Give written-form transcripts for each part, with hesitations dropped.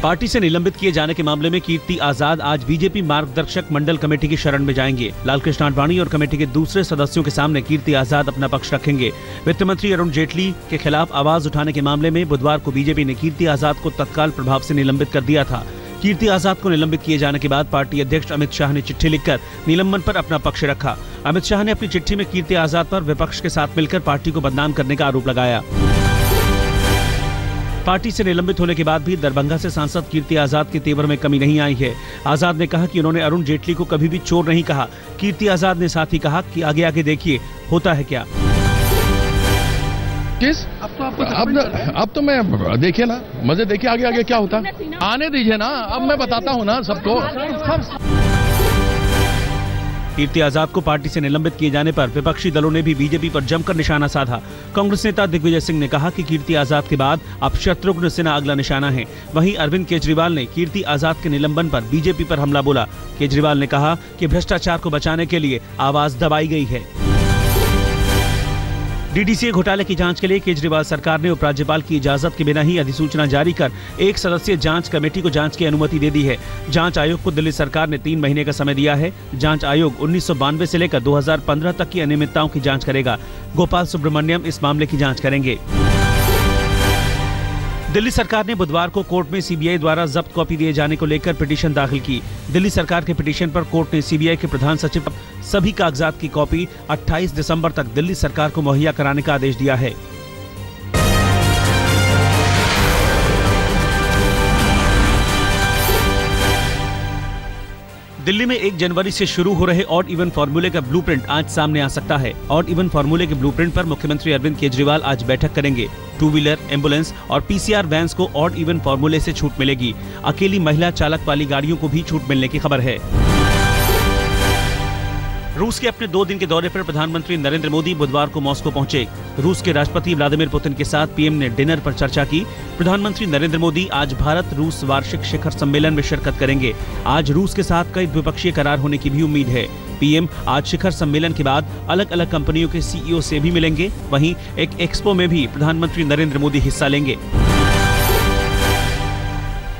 Party से निलंबित किए जाने के मामले में कीर्ति आजाद आज बीजेपी मार्गदर्शक मंडल कमेटी की शरण में जाएंगे। लालकृष्ण आडवाणी और कमेटी के दूसरे सदस्यों के सामने कीर्ति आजाद अपना पक्ष रखेंगे। वित्त मंत्री अरुण जेटली के खिलाफ आवाज उठाने के मामले में बुधवार को बीजेपी ने कीर्ति आजाद को तत्काल प्रभाव से निलंबित कर दिया था। कीर्ति आजाद को निलंबित किए जाने के बाद पार्टी अध्यक्ष अमित शाह ने चिट्ठी लिखकर निलंबन पर अपना पक्ष रखा। अमित शाह ने अपनी चिट्ठी में कीर्ति आजाद पर विपक्ष के साथ मिलकर पार्टी को बदनाम करने का आरोप लगाया। पार्टी से निलंबित होने के बाद भी दरभंगा से सांसद कीर्ति आजाद के तेवर में कमी नहीं आई है। आजाद ने कहा कि उन्होंने अरुण जेटली को कभी भी चोर नहीं कहा। कीर्ति आजाद ने साथ ही कहा कि आगे आगे देखिए होता है क्या। अब तो मैं देखिए ना, मजे देखिए आगे आगे क्या होता, आने दीजिए ना, अब मैं बताता हूँ ना सबको। कीर्ति आजाद को पार्टी से निलंबित किए जाने पर विपक्षी दलों ने भी बीजेपी पर जमकर निशाना साधा। कांग्रेस नेता दिग्विजय सिंह ने कहा कि कीर्ति आजाद के बाद अब शत्रुघ्न सिन्हा अगला निशाना है। वहीं अरविंद केजरीवाल ने कीर्ति आजाद के निलंबन पर बीजेपी पर हमला बोला। केजरीवाल ने कहा कि भ्रष्टाचार को बचाने के लिए आवाज दबाई गई है। डीडीसीए घोटाले की जांच के लिए केजरीवाल सरकार ने उपराज्यपाल की इजाजत के बिना ही अधिसूचना जारी कर एक सदस्यीय जांच कमेटी को जांच की अनुमति दे दी है। जांच आयोग को दिल्ली सरकार ने 3 महीने का समय दिया है। जांच आयोग 1992 से लेकर 2015 तक की अनियमितताओं की जांच करेगा। गोपाल सुब्रमण्यम इस मामले की जांच करेंगे। दिल्ली सरकार ने बुधवार को कोर्ट में सीबीआई द्वारा जब्त कॉपी दिए जाने को लेकर पिटीशन दाखिल की। दिल्ली सरकार के पिटीशन पर कोर्ट ने सीबीआई के प्रधान सचिव सभी कागजात की कॉपी 28 दिसंबर तक दिल्ली सरकार को मुहैया कराने का आदेश दिया है। दिल्ली में 1 जनवरी से शुरू हो रहे ऑड इवन फॉर्मूले का ब्लूप्रिंट आज सामने आ सकता है। ऑड इवन फॉर्मूले के ब्लूप्रिंट पर मुख्यमंत्री अरविंद केजरीवाल आज बैठक करेंगे। 2 व्हीलर, एम्बुलेंस और पीसीआर वैन्स को ऑड इवन फॉर्मूले से छूट मिलेगी। अकेली महिला चालक वाली गाड़ियों को भी छूट मिलने की खबर है। रूस के अपने 2 दिन के दौरे पर प्रधानमंत्री नरेंद्र मोदी बुधवार को मॉस्को पहुंचे। रूस के राष्ट्रपति व्लादिमीर पुतिन के साथ पीएम ने डिनर पर चर्चा की। प्रधानमंत्री नरेंद्र मोदी आज भारत रूस वार्षिक शिखर सम्मेलन में शिरकत करेंगे। आज रूस के साथ कई द्विपक्षीय करार होने की भी उम्मीद है। पीएम आज शिखर सम्मेलन के बाद अलग अलग कंपनियों के सीईओ से भी मिलेंगे। वहीं एक एक्सपो में भी प्रधानमंत्री नरेंद्र मोदी हिस्सा लेंगे।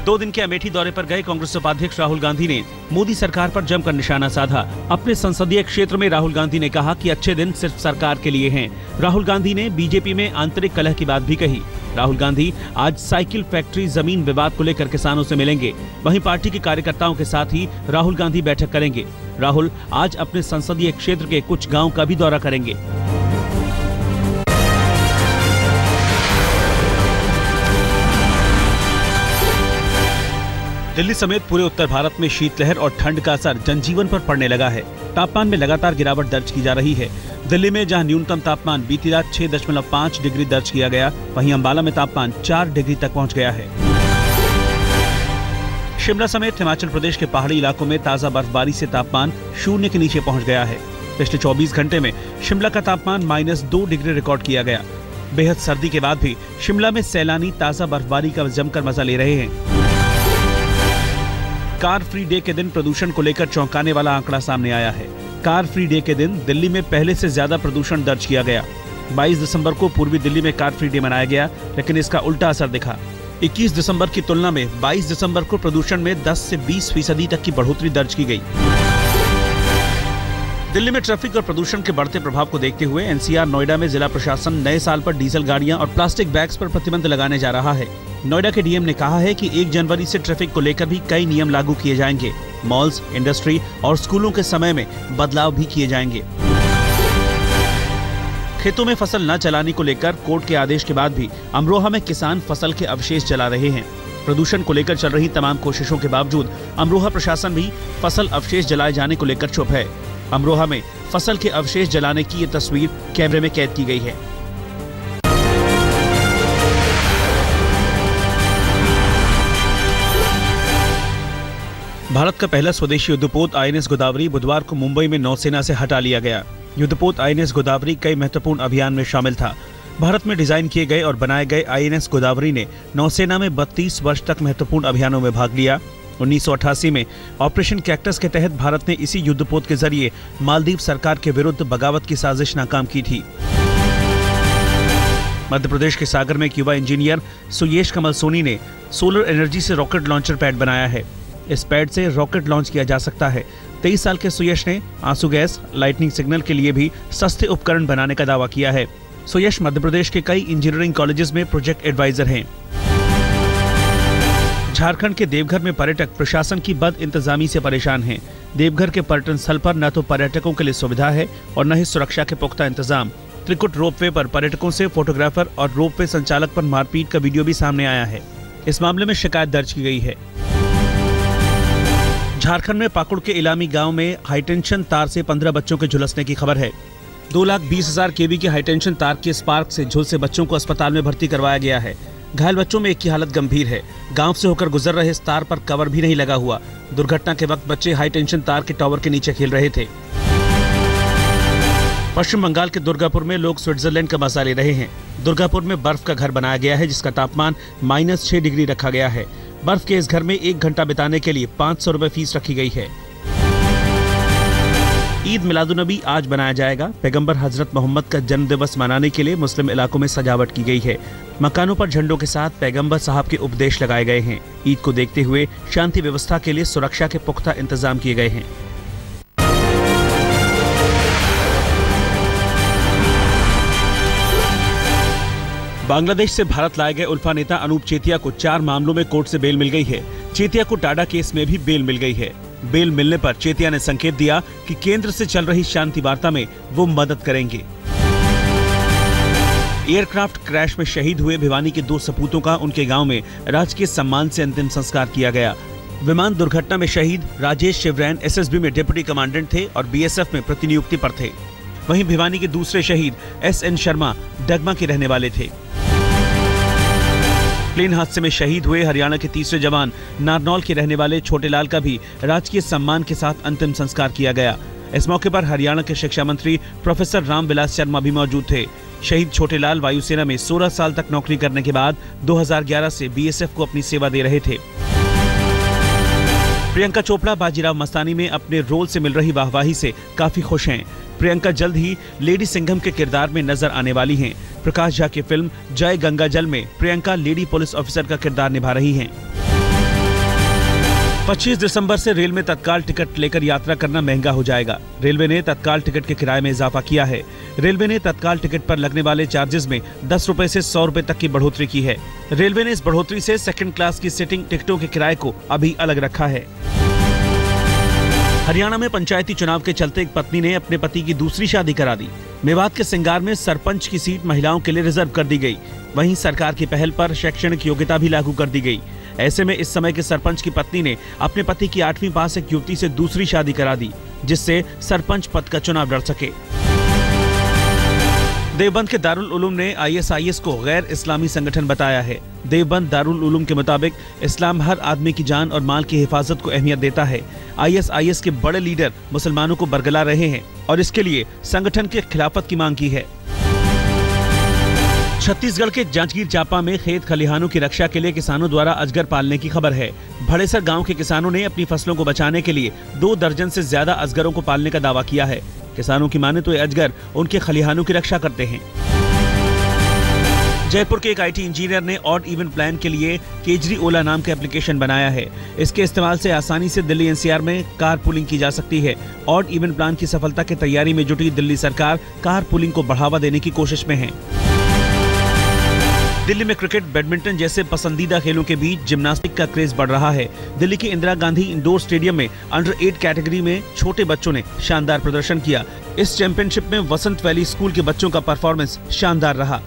2 दिन के अमेठी दौरे पर गए कांग्रेस उपाध्यक्ष राहुल गांधी ने मोदी सरकार पर जमकर निशाना साधा। अपने संसदीय क्षेत्र में राहुल गांधी ने कहा कि अच्छे दिन सिर्फ सरकार के लिए हैं। राहुल गांधी ने बीजेपी में आंतरिक कलह की बात भी कही। राहुल गांधी आज साइकिल फैक्ट्री जमीन विवाद को लेकर किसानों से मिलेंगे। वहीं पार्टी के कार्यकर्ताओं के साथ ही राहुल गांधी बैठक करेंगे। राहुल आज अपने संसदीय क्षेत्र के कुछ गाँव का भी दौरा करेंगे। दिल्ली समेत पूरे उत्तर भारत में शीतलहर और ठंड का असर जनजीवन पर पड़ने लगा है। तापमान में लगातार गिरावट दर्ज की जा रही है। दिल्ली में जहां न्यूनतम तापमान बीती रात 6.5 डिग्री दर्ज किया गया, वहीं अंबाला में तापमान 4 डिग्री तक पहुंच गया है। शिमला समेत हिमाचल प्रदेश के पहाड़ी इलाकों में ताजा बर्फबारी से तापमान 0 के नीचे पहुंच गया है। पिछले 24 घंटे में शिमला का तापमान -2 डिग्री रिकॉर्ड किया गया। बेहद सर्दी के बाद भी शिमला में सैलानी ताजा बर्फबारी का जमकर मजा ले रहे हैं। कार फ्री डे के दिन प्रदूषण को लेकर चौंकाने वाला आंकड़ा सामने आया है। कार फ्री डे के दिन दिल्ली में पहले से ज्यादा प्रदूषण दर्ज किया गया। 22 दिसंबर को पूर्वी दिल्ली में कार फ्री डे मनाया गया, लेकिन इसका उल्टा असर दिखा। 21 दिसंबर की तुलना में 22 दिसंबर को प्रदूषण में 10 से 20% तक की बढ़ोतरी दर्ज की गई। दिल्ली में ट्रैफिक और प्रदूषण के बढ़ते प्रभाव को देखते हुए एनसीआर नोएडा में जिला प्रशासन नए साल पर डीजल गाड़ियां और प्लास्टिक बैग्स पर प्रतिबंध लगाने जा रहा है। नोएडा के डीएम ने कहा है कि 1 जनवरी से ट्रैफिक को लेकर भी कई नियम लागू किए जाएंगे। मॉल्स, इंडस्ट्री और स्कूलों के समय में बदलाव भी किए जाएंगे। खेतों में फसल न चलाने को लेकर कोर्ट के आदेश के बाद भी अमरोहा में किसान फसल के अवशेष जला रहे हैं। प्रदूषण को लेकर चल रही तमाम कोशिशों के बावजूद अमरोहा प्रशासन भी फसल अवशेष जलाए जाने को लेकर चुप है। अमरोहा में फसल के अवशेष जलाने की ये तस्वीर कैमरे में कैद की गई है। भारत का पहला स्वदेशी युद्धपोत आईएनएस गोदावरी बुधवार को मुंबई में नौसेना से हटा लिया गया। युद्धपोत आईएनएस गोदावरी कई महत्वपूर्ण अभियान में शामिल था। भारत में डिजाइन किए गए और बनाए गए आईएनएस गोदावरी ने नौसेना में 32 वर्ष तक महत्वपूर्ण अभियानों में भाग लिया। 1988 में ऑपरेशन कैक्टस के तहत भारत ने इसी युद्धपोत के जरिए मालदीव सरकार के विरुद्ध बगावत की साजिश नाकाम की थी। मध्य प्रदेश के सागर में युवा इंजीनियर सुयश कमल सोनी ने सोलर एनर्जी से रॉकेट लॉन्चर पैड बनाया है। इस पैड से रॉकेट लॉन्च किया जा सकता है। 23 साल के सुयश ने आंसू गैस, लाइटनिंग सिग्नल के लिए भी सस्ते उपकरण बनाने का दावा किया है। सुयश मध्य प्रदेश के कई इंजीनियरिंग कॉलेजेस में प्रोजेक्ट एडवाइजर हैं। झारखंड के देवघर में पर्यटक प्रशासन की बद इंतजामी से परेशान हैं। देवघर के पर्यटन स्थल पर न तो पर्यटकों के लिए सुविधा है और न ही सुरक्षा के पुख्ता इंतजाम। त्रिकुट रोपवे पर पर्यटकों से फोटोग्राफर और रोपवे संचालक पर मारपीट का वीडियो भी सामने आया है। इस मामले में शिकायत दर्ज की गई है। झारखंड में पाकुड़ के इलामी गांव में हाईटेंशन तार से 15 बच्चों के झुलसने की खबर है। 2,20,000 केवी के हाईटेंशन तार के स्पार्क से झुलसे बच्चों को अस्पताल में भर्ती करवाया गया है। घायल बच्चों में एक की हालत गंभीर है। गांव से होकर गुजर रहे इस तार पर कवर भी नहीं लगा हुआ। दुर्घटना के वक्त बच्चे हाईटेंशन तार के टावर के नीचे खेल रहे थे। पश्चिम बंगाल के दुर्गापुर में लोग स्विट्जरलैंड का मजा ले रहे हैं। दुर्गापुर में बर्फ का घर बनाया गया है, जिसका तापमान -6 डिग्री रखा गया है। बर्फ के इस घर में 1 घंटा बिताने के लिए 500 रुपए फीस रखी गई है। ईद मिलादुन्नबी आज मनाया जाएगा। पैगंबर हजरत मोहम्मद का जन्म दिवस मनाने के लिए मुस्लिम इलाकों में सजावट की गई है। मकानों पर झंडों के साथ पैगंबर साहब के उपदेश लगाए गए हैं। ईद को देखते हुए शांति व्यवस्था के लिए सुरक्षा के पुख्ता इंतजाम किए गए हैं। बांग्लादेश से भारत लाए गए उल्फा नेता अनूप चेतिया को 4 मामलों में कोर्ट से बेल मिल गई है। चेतिया को टाडा केस में भी बेल मिल गई है। बेल मिलने पर चेतिया ने संकेत दिया कि केंद्र से चल रही शांति वार्ता में वो मदद करेंगे। एयरक्राफ्ट क्रैश में शहीद हुए भिवानी के 2 सपूतों का उनके गांव में राजकीय सम्मान से अंतिम संस्कार किया गया। विमान दुर्घटना में शहीद राजेश शिवरैन एसएसबी में डिप्टी कमांडेंट थे और बीएसएफ में प्रतिनियुक्ति पर थे। वहीं भिवानी के दूसरे शहीद एसएन शर्मा डगमा के रहने वाले थे। प्लेन हादसे में शहीद हुए हरियाणा के तीसरे जवान नारनौल के रहने वाले छोटेलाल का भी राजकीय सम्मान के साथ अंतिम संस्कार किया गया। इस मौके पर हरियाणा के शिक्षा मंत्री प्रोफेसर रामविलास शर्मा भी मौजूद थे। शहीद छोटेलाल वायुसेना में 16 साल तक नौकरी करने के बाद 2011 से बीएसएफ को अपनी सेवा दे रहे थे। प्रियंका चोपड़ा बाजीराव मस्तानी में अपने रोल से मिल रही वाहवाही से काफी खुश हैं। प्रियंका जल्द ही लेडी सिंघम के किरदार में नजर आने वाली हैं। प्रकाश झा की फिल्म जय गंगा जल में प्रियंका लेडी पुलिस ऑफिसर का किरदार निभा रही हैं। 25 दिसंबर से रेल में तत्काल टिकट लेकर यात्रा करना महंगा हो जाएगा। रेलवे ने तत्काल टिकट के किराए में इजाफा किया है। रेलवे ने तत्काल टिकट पर लगने वाले चार्जेस में 10 रुपए से 100 रुपए तक की बढ़ोतरी की है। रेलवे ने इस बढ़ोतरी से सेकंड क्लास की सिटिंग टिकटों के किराए को अभी अलग रखा है। हरियाणा में पंचायती चुनाव के चलते एक पत्नी ने अपने पति की दूसरी शादी करा दी। मेवात के सिंगार में सरपंच की सीट महिलाओं के लिए रिजर्व कर दी गई। वहीं सरकार की पहल पर शैक्षणिक योग्यता भी लागू कर दी गई। ऐसे में इस समय के सरपंच की पत्नी ने अपने पति की 8वीं पास एक युवती से दूसरी शादी करा दी, जिससे सरपंच पद का चुनाव लड़ सके। देवबंद के दारुल उलूम ने आईएसआईएस को गैर इस्लामी संगठन बताया है। देवबंद दारुल उलूम के मुताबिक इस्लाम हर आदमी की जान और माल की हिफाजत को अहमियत देता है। आईएसआईएस के बड़े लीडर मुसलमानों को बरगला रहे हैं और इसके लिए संगठन के खिलाफत की मांग की है। छत्तीसगढ़ के जांजगीर चांपा में खेत खलिहानों की रक्षा के लिए किसानों द्वारा अजगर पालने की खबर है। भड़ेसर गांव के किसानों ने अपनी फसलों को बचाने के लिए 2 दर्जन से ज्यादा अजगरों को पालने का दावा किया है। किसानों की माने तो ये अजगर उनके खलिहानों की रक्षा करते हैं। जयपुर के एक आईटी इंजीनियर ने ऑड इवन प्लान के लिए केजरी ओला नाम का एप्लीकेशन बनाया है। इसके इस्तेमाल से आसानी से दिल्ली एनसीआर में कार पूलिंग की जा सकती है। ऑड इवन प्लान की सफलता की तैयारी में जुटी दिल्ली सरकार कार पूलिंग को बढ़ावा देने की कोशिश में है। दिल्ली में क्रिकेट, बैडमिंटन जैसे पसंदीदा खेलों के बीच जिम्नास्टिक का क्रेज बढ़ रहा है। दिल्ली के इंदिरा गांधी इंडोर स्टेडियम में अंडर 8 कैटेगरी में छोटे बच्चों ने शानदार प्रदर्शन किया। इस चैंपियनशिप में वसंत वैली स्कूल के बच्चों का परफॉर्मेंस शानदार रहा।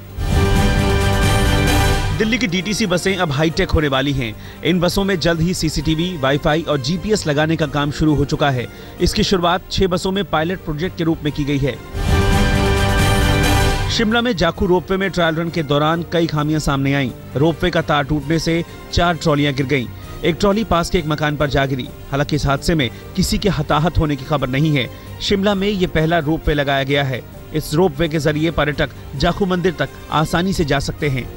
दिल्ली की डीटीसी बसें अब हाईटेक होने वाली हैं। इन बसों में जल्द ही सीसीटीवी, वाईफाई और जीपीएस लगाने का काम शुरू हो चुका है। इसकी शुरुआत 6 बसों में पायलट प्रोजेक्ट के रूप में की गई है। शिमला में जाखू रोपवे में ट्रायल रन के दौरान कई खामियां सामने आईं। रोपवे का तार टूटने से 4 ट्रॉलियां गिर गईं। एक ट्रॉली पास के एक मकान पर जा गिरी। हालांकि इस हादसे में किसी के हताहत होने की खबर नहीं है। शिमला में ये पहला रोपवे लगाया गया है। इस रोपवे के जरिए पर्यटक जाखू मंदिर तक आसानी से जा सकते हैं।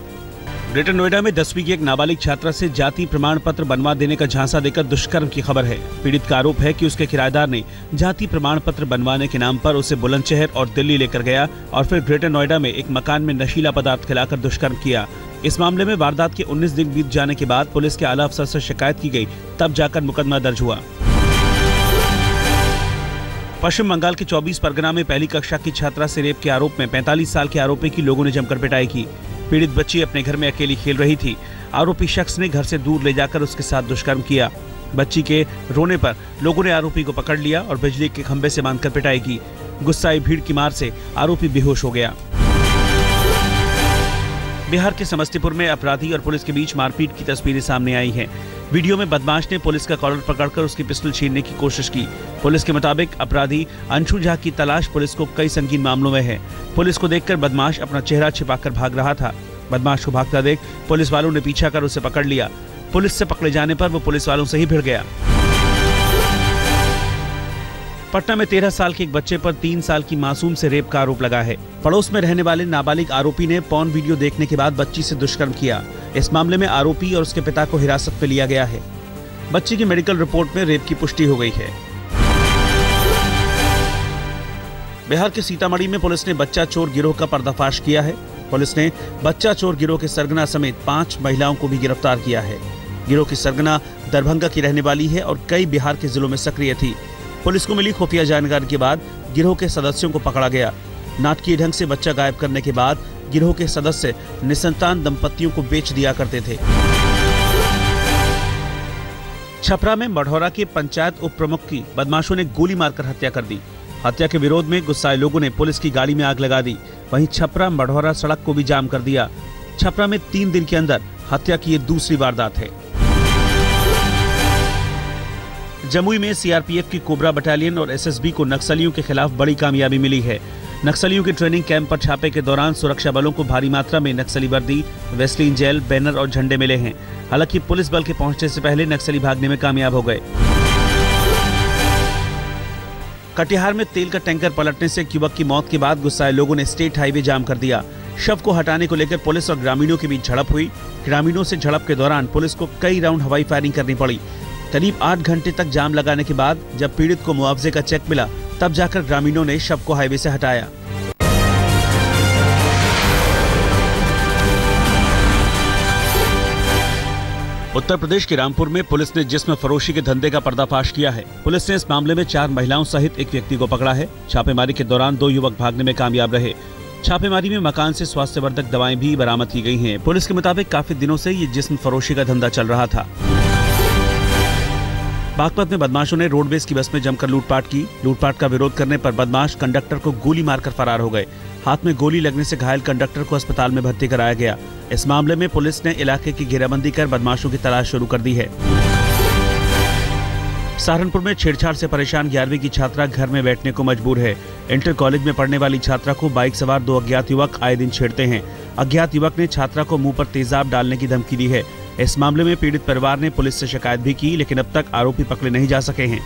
ग्रेटर नोएडा में 10वीं की एक नाबालिग छात्रा से जाति प्रमाण पत्र बनवा देने का झांसा देकर दुष्कर्म की खबर है। पीड़ित का आरोप है कि उसके किराएदार ने जाति प्रमाण पत्र बनवाने के नाम पर उसे बुलंदशहर और दिल्ली लेकर गया और फिर ग्रेटर नोएडा में एक मकान में नशीला पदार्थ खिलाकर दुष्कर्म किया। इस मामले में वारदात के 19 दिन बीत जाने के बाद पुलिस के आला अफसर से शिकायत की गई, तब जाकर मुकदमा दर्ज हुआ। पश्चिम बंगाल के 24 परगना में पहली कक्षा की छात्रा से रेप के आरोप में 45 साल के आरोपी की लोगों ने जमकर पिटाई की। पीड़ित बच्ची अपने घर में अकेली खेल रही थी। आरोपी शख्स ने घर से दूर ले जाकर उसके साथ दुष्कर्म किया। बच्ची के रोने पर लोगों ने आरोपी को पकड़ लिया और बिजली के खंभे से बांधकर पिटाई की। गुस्साई भीड़ की मार से आरोपी बेहोश हो गया। बिहार के समस्तीपुर में अपराधी और पुलिस के बीच मारपीट की तस्वीरें सामने आई हैं। वीडियो में बदमाश ने पुलिस का कॉलर पकड़कर उसकी पिस्टल छीनने की कोशिश की। पुलिस के मुताबिक अपराधी अंशु झा की तलाश पुलिस को कई संगीन मामलों में है। पुलिस को देखकर बदमाश अपना चेहरा छिपाकर भाग रहा था। बदमाश को भागता देख पुलिस वालों ने पीछा कर उसे पकड़ लिया। पुलिस से पकड़े जाने पर वो पुलिस वालों से ही भिड़ गया। पटना में 13 साल के एक बच्चे पर 3 साल की मासूम से रेप का आरोप लगा है। पड़ोस में रहने वाले नाबालिग आरोपी ने पॉर्न वीडियो देखने के बाद बच्ची से दुष्कर्म किया। इस मामले में आरोपी और उसके पिता को हिरासत में लिया गया है। बच्ची की मेडिकल रिपोर्ट में रेप की पुष्टि हो गई है। बिहार के सीतामढ़ी में पुलिस ने बच्चा चोर गिरोह का पर्दाफाश किया है। पुलिस ने बच्चा चोर गिरोह के सरगना समेत 5 महिलाओं को भी गिरफ्तार किया है। गिरोह की सरगना दरभंगा की रहने वाली है और कई बिहार के जिलों में सक्रिय थी। पुलिस को मिली खुफिया जानकारी के बाद गिरोह के सदस्यों को पकड़ा गया। नाटकीय ढंग से बच्चा गायब करने के बाद गिरोह के सदस्य निसंतान दंपतियों को बेच दिया करते थे। छपरा में मढ़ौरा के पंचायत उप प्रमुख की बदमाशों ने गोली मारकर हत्या कर दी। हत्या के विरोध में गुस्साए लोगों ने पुलिस की गाड़ी में आग लगा दी। वहीं छपरा मढ़ौरा सड़क को भी जाम कर दिया। छपरा में 3 दिन के अंदर हत्या की ये दूसरी वारदात है। जमुई में सीआरपीएफ की कोबरा बटालियन और एसएसबी को नक्सलियों के खिलाफ बड़ी कामयाबी मिली है। नक्सलियों के ट्रेनिंग कैंप पर छापे के दौरान सुरक्षा बलों को भारी मात्रा में नक्सली वर्दी, वेस्लिन जेल, बैनर और झंडे मिले हैं। हालांकि पुलिस बल के पहुंचने से पहले नक्सली भागने में कामयाब हो गए। कटिहार में तेल का टैंकर पलटने से एक युवक की मौत के बाद गुस्साए लोगों ने स्टेट हाईवे जाम कर दिया। शव को हटाने को लेकर पुलिस और ग्रामीणों के बीच झड़प हुई। ग्रामीणों से झड़प के दौरान पुलिस को कई राउंड हवाई फायरिंग करनी पड़ी। करीब 8 घंटे तक जाम लगाने के बाद जब पीड़ित को मुआवजे का चेक मिला, तब जाकर ग्रामीणों ने शव को हाईवे से हटाया। उत्तर प्रदेश के रामपुर में पुलिस ने जिस्म फरोशी के धंधे का पर्दाफाश किया है। पुलिस ने इस मामले में 4 महिलाओं सहित एक व्यक्ति को पकड़ा है। छापेमारी के दौरान 2 युवक भागने में कामयाब रहे। छापेमारी में मकान से स्वास्थ्यवर्धक दवाएं भी बरामद की गई हैं। पुलिस के मुताबिक काफी दिनों से ये जिस्म फरोशी का धंधा चल रहा था। बागपत में बदमाशों ने रोडवेज की बस में जमकर लूटपाट की। लूटपाट का विरोध करने पर बदमाश कंडक्टर को गोली मारकर फरार हो गए। हाथ में गोली लगने से घायल कंडक्टर को अस्पताल में भर्ती कराया गया। इस मामले में पुलिस ने इलाके की घेराबंदी कर बदमाशों की तलाश शुरू कर दी है। सहारनपुर में छेड़छाड़ से परेशान 11वीं की छात्रा घर में बैठने को मजबूर है। इंटर कॉलेज में पढ़ने वाली छात्रा को बाइक सवार 2 अज्ञात युवक आए दिन छेड़ते हैं। अज्ञात युवक ने छात्रा को मुंह पर तेजाब डालने की धमकी दी है। इस मामले में पीड़ित परिवार ने पुलिस से शिकायत भी की, लेकिन अब तक आरोपी पकड़े नहीं जा सके हैं।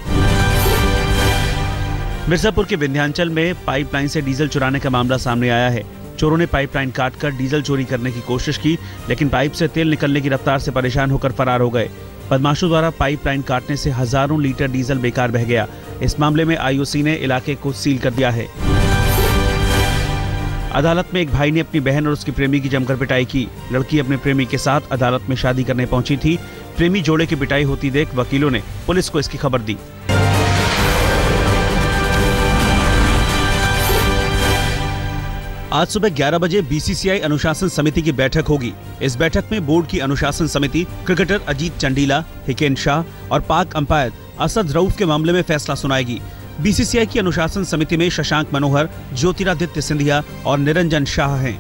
मिर्जापुर के विंध्याचल में पाइपलाइन से डीजल चुराने का मामला सामने आया है। चोरों ने पाइपलाइन काटकर डीजल चोरी करने की कोशिश की, लेकिन पाइप से तेल निकलने की रफ्तार से परेशान होकर फरार हो गए। बदमाशों द्वारा पाइपलाइन काटने से हजारों लीटर डीजल बेकार बह गया। इस मामले में आईओसी ने इलाके को सील कर दिया है। अदालत में एक भाई ने अपनी बहन और उसकी प्रेमी की जमकर पिटाई की। लड़की अपने प्रेमी के साथ अदालत में शादी करने पहुंची थी। प्रेमी जोड़े की पिटाई होती देख वकीलों ने पुलिस को इसकी खबर दी। आज सुबह 11 बजे बीसीसीआई अनुशासन समिति की बैठक होगी। इस बैठक में बोर्ड की अनुशासन समिति क्रिकेटर अजीत चंडीला, हिकेन शाह और पाक अंपायर असद रऊफ के मामले में फैसला सुनाएगी। बीसीसीआई की अनुशासन समिति में शशांक मनोहर, ज्योतिरादित्य सिंधिया और निरंजन शाह हैं।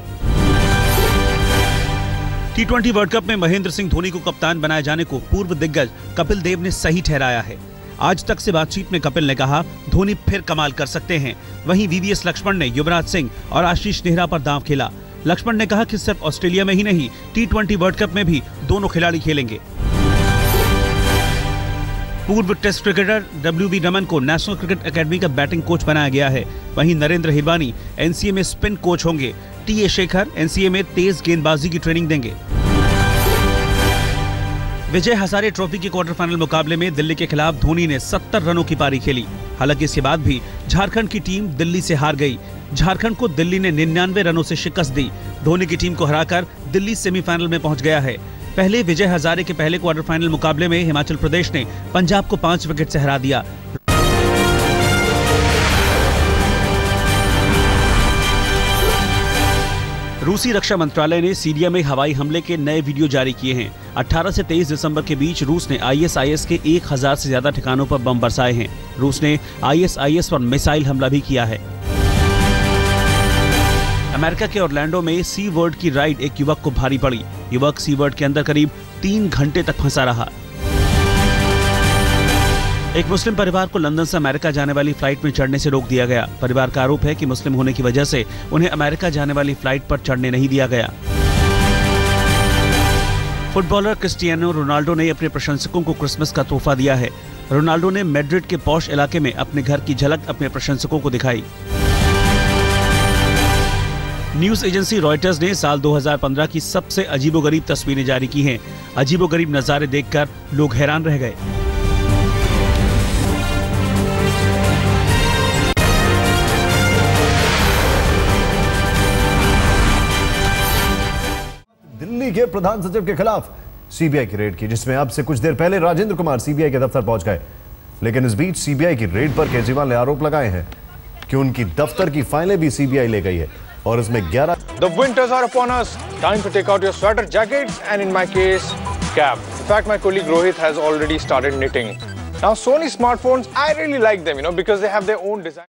T20 वर्ल्ड कप में महेंद्र सिंह धोनी को कप्तान बनाए जाने को पूर्व दिग्गज कपिल देव ने सही ठहराया है। आज तक से बातचीत में कपिल ने कहा, धोनी फिर कमाल कर सकते हैं। वहीं वीवीएस लक्ष्मण ने युवराज सिंह और आशीष नेहरा पर दांव खेला। लक्ष्मण ने कहा कि सिर्फ ऑस्ट्रेलिया में ही नहीं, T20 वर्ल्ड कप में भी दोनों खिलाड़ी खेलेंगे। पूर्व टेस्ट क्रिकेटर WB रमन को नेशनल क्रिकेट एकेडमी का बैटिंग कोच बनाया गया है। वहीं नरेंद्र हिरवानी NCA में स्पिन कोच होंगे। TA शेखर NCA में तेज गेंदबाजी की ट्रेनिंग देंगे। विजय हजारे ट्रॉफी के क्वार्टर फाइनल मुकाबले में दिल्ली के खिलाफ धोनी ने 70 रनों की पारी खेली। हालांकि इसके बाद भी झारखंड की टीम दिल्ली से हार गई। झारखंड को दिल्ली ने 99 रनों से शिकस्त दी। धोनी की टीम को हराकर दिल्ली सेमीफाइनल में पहुंच गया है। पहले विजय हजारे के पहले क्वार्टर फाइनल मुकाबले में हिमाचल प्रदेश ने पंजाब को 5 विकेट से हरा दिया। रूसी रक्षा मंत्रालय ने सीरिया में हवाई हमले के नए वीडियो जारी किए हैं। 18 से 23 दिसंबर के बीच रूस ने ISIS के 1000 से ज्यादा ठिकानों पर बम बरसाए हैं। रूस ने ISIS पर मिसाइल हमला भी किया है। अमेरिका के ऑरलैंडो में सी वर्ल्ड की राइड एक युवक को भारी पड़ी। युवक सी वर्ल्ड के अंदर करीब 3 घंटे तक फंसा रहा। एक मुस्लिम परिवार को लंदन से अमेरिका जाने वाली फ्लाइट में चढ़ने से रोक दिया गया। परिवार का आरोप है कि मुस्लिम होने की वजह से उन्हें अमेरिका जाने वाली फ्लाइट पर चढ़ने नहीं दिया गया। फुटबॉलर क्रिस्टियानो रोनाल्डो ने अपने प्रशंसकों को क्रिसमस का तोहफा दिया है। रोनाल्डो ने मैड्रिड के पॉश इलाके में अपने घर की झलक अपने प्रशंसकों को दिखाई। न्यूज एजेंसी रॉयटर्स ने साल 2015 की सबसे अजीबोगरीब तस्वीरें जारी की हैं। अजीबोगरीब नजारे देखकर लोग हैरान रह गए। दिल्ली के प्रधान सचिव के खिलाफ सीबीआई की रेड की, जिसमें अब से कुछ देर पहले राजेंद्र कुमार सीबीआई के दफ्तर पहुंच गए। लेकिन इस बीच सीबीआई की रेड पर केजरीवाल ने आरोप लगाए हैं कि उनकी दफ्तर की फाइलें भी सीबीआई ले गई है और इसमें 11 The winters are upon us. Time to take out your sweater jackets and in my case, cap. In fact, my colleague Rohit has already started knitting. Now, Sony smartphones, I really like them, because they have their own design.